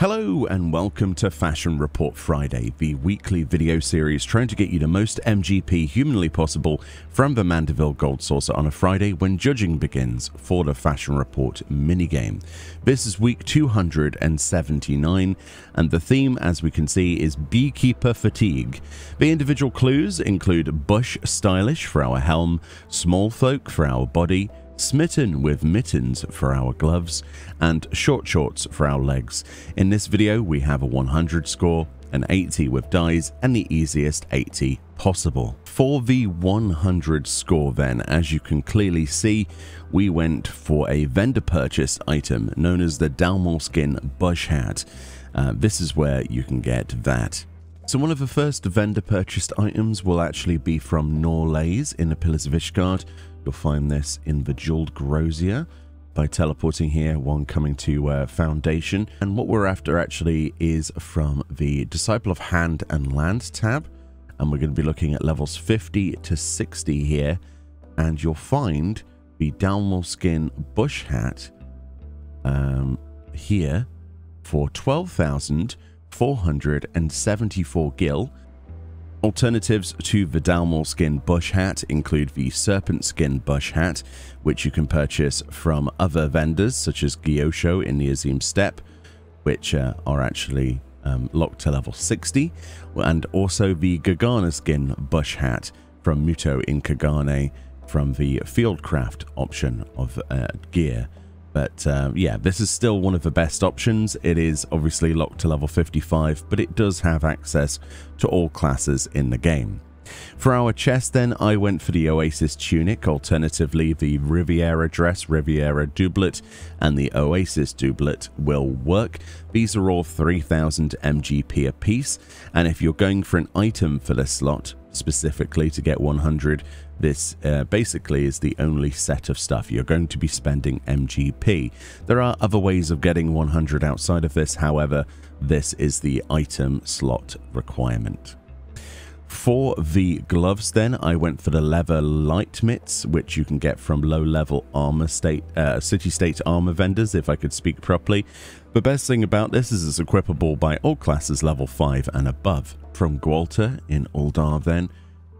Hello and welcome to Fashion Report Friday, the weekly video series trying to get you the most MGP humanly possible from the Mandeville Gold Saucer on a Friday when judging begins for the Fashion Report minigame. This is week 279 and the theme, as we can see, is Beekeeper Fatigue. The individual clues include bush stylish for our helm, small folk for our body, smitten with mittens for our gloves, and short shorts for our legs. In this video we have a 100 score, an 80 with dies, and the easiest 80 possible. For the 100 score then, as you can clearly see, we went for a vendor purchase item known as the Dalmolskin bush hat. This is where you can get that. So one of the first vendor purchased items will actually be from Norlays in the Pillars of Ishgard. You'll find this in the Jeweled Grosier by teleporting here, one coming to Foundation. And what we're after actually is from the Disciple of Hand and Land tab. And we're going to be looking at levels 50 to 60 here. And you'll find the Dalmolskin bush hat here for 12,474 gil. Alternatives to the Dalmolskin bush hat include the Serpent Skin bush hat, which you can purchase from other vendors such as Gyosho in the Azim Steppe, which are actually locked to level 60, and also the Gargana Skin bush hat from Muto in Kagane from the Fieldcraft option of gear. But yeah, this is still one of the best options. It is obviously locked to level 55, but it does have access to all classes in the game. For our chest then, I went for the Oasis tunic, alternatively the Riviera dress, Riviera doublet, and the Oasis doublet will work. These are all 3000 MGP a piece, and if you're going for an item for this slot, specifically to get 100, this basically is the only set of stuff you're going to be spending MGP. There are other ways of getting 100 outside of this, however, this is the item slot requirement. For the gloves then, I went for the leather light mitts, which you can get from low-level armor city-state armor vendors, if I could speak properly. The best thing about this is it's equipable by all classes level 5 and above. From Gwalter in Uldar then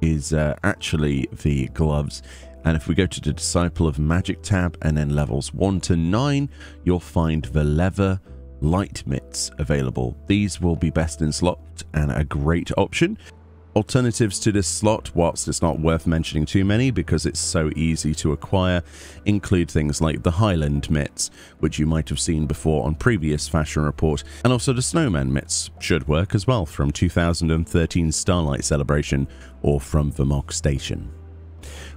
is actually the gloves, and if we go to the Disciple of Magic tab and then levels 1 to 9, you'll find the leather light mitts available. These will be best in slot and a great option. Alternatives to this slot, whilst it's not worth mentioning too many because it's so easy to acquire, include things like the Highland mitts, which you might have seen before on previous Fashion Report, and also the Snowman mitts should work as well from 2013 Starlight Celebration or from the Mock Station.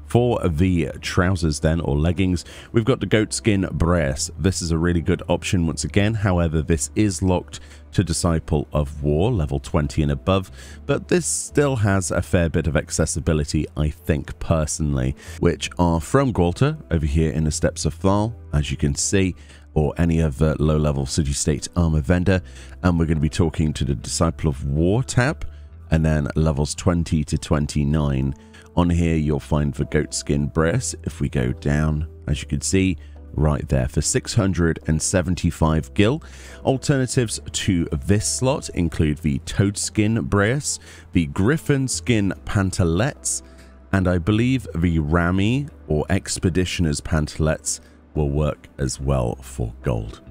For the trousers then, or leggings, we've got the Goatskin Brace. This is a really good option once again, however this is locked to Disciple of War, level 20 and above, but this still has a fair bit of accessibility, I think personally, which are from Gwalter over here in the Steppes of Thal, as you can see, or any other low-level city-state armor vendor, and we're going to be talking to the Disciple of War tab, and then levels 20 to 29. On here you'll find the Goatskin Brace. If we go down, as you can see, right there for 675 gil. Alternatives to this slot include the Toadskin Brace, the Griffin Skin Pantalettes, and I believe the Rami or Expeditioner's Pantalettes will work as well for gold.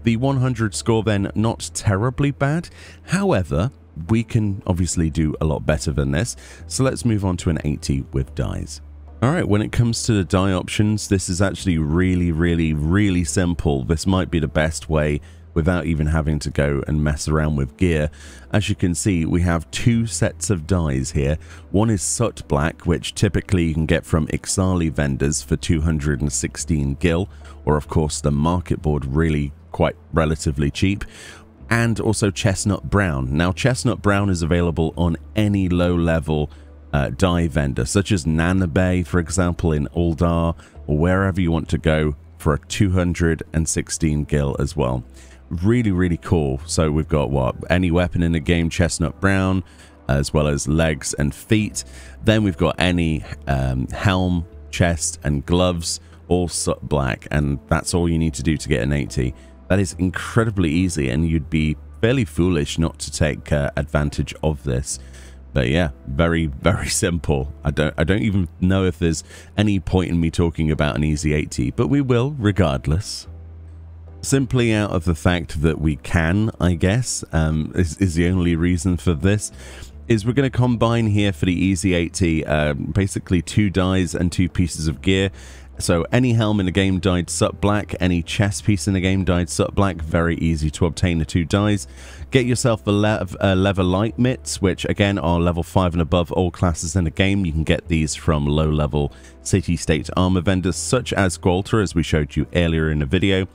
The 100 score then, not terribly bad, however, we can obviously do a lot better than this, so let's move on to an 80 with dies. Alright, when it comes to the die options, this is actually really simple. This might be the best way without even having to go and mess around with gear. As you can see, we have two sets of dies here. One is Soot Black, which typically you can get from Ixali vendors for 216 gil, or of course the market board really quite relatively cheap. And also Chestnut Brown. Now Chestnut Brown is available on any low-level dye vendor, such as Nanabe, for example, in Uldar, or wherever you want to go for a 216 gil as well. Really cool. So we've got what? Any weapon in the game, Chestnut Brown, as well as legs and feet. Then we've got any helm, chest, and gloves, all Soot Black, and that's all you need to do to get an 80. That is incredibly easy, and you'd be fairly foolish not to take advantage of this. But yeah, very, very simple. I don't even know if there's any point in me talking about an easy 80, but we will regardless. Simply out of the fact that we can, I guess, is the only reason for this, is we're going to combine here for the easy 80, basically 2 dies and 2 pieces of gear. So any helm in the game dyed SUT black, any chest piece in the game dyed SUT black, very easy to obtain the 2 dies. Get yourself a leather light mitts, which again are level 5 and above all classes in the game. You can get these from low level city-state armor vendors such as Gwalter, as we showed you earlier in the video.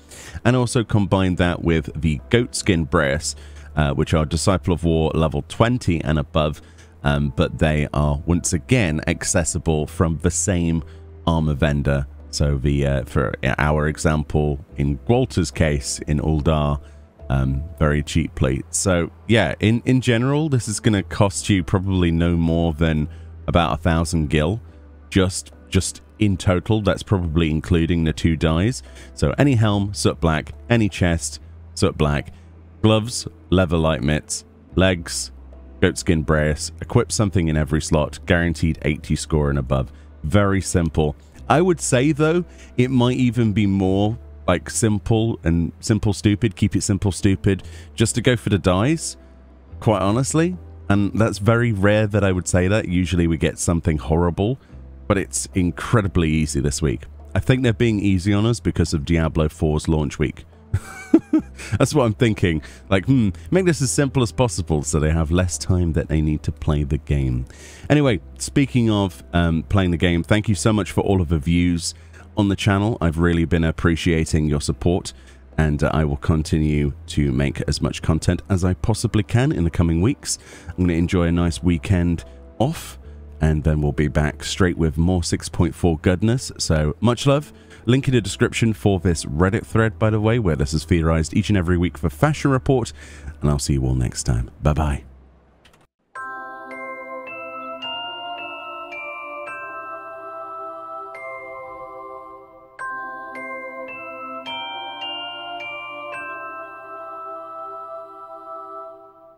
And also combine that with the goatskin brace, which are Disciple of War level 20 and above, but they are once again accessible from the same armor vendor. So the for our example, in Gwalter's case, in Uldar, very cheaply. So yeah, in general, this is going to cost you probably no more than about 1,000 gil, just in total. That's probably including the 2 dies. So any helm, SUT black; any chest, SUT black; gloves, leather light mitts; legs, goatskin brace. Equip something in every slot, guaranteed 80 score and above. Very simple. I would say though, it might even be more like simple stupid. Keep it simple stupid, just to go for the dies, quite honestly. And that's very rare that I would say that. Usually we get something horrible, but it's incredibly easy this week. I think they're being easy on us because of Diablo 4's launch week. That's what I'm thinking. Like, make this as simple as possible so they have less time that they need to play the game. Anyway, speaking of playing the game, thank you so much for all of the views on the channel. I've really been appreciating your support, and I will continue to make as much content as I possibly can in the coming weeks. I'm going to enjoy a nice weekend off, and then we'll be back straight with more 6.4 goodness. So much love. Link in the description for this Reddit thread, by the way, where this is theorized each and every week for Fashion Report, and I'll see you all next time. Bye bye.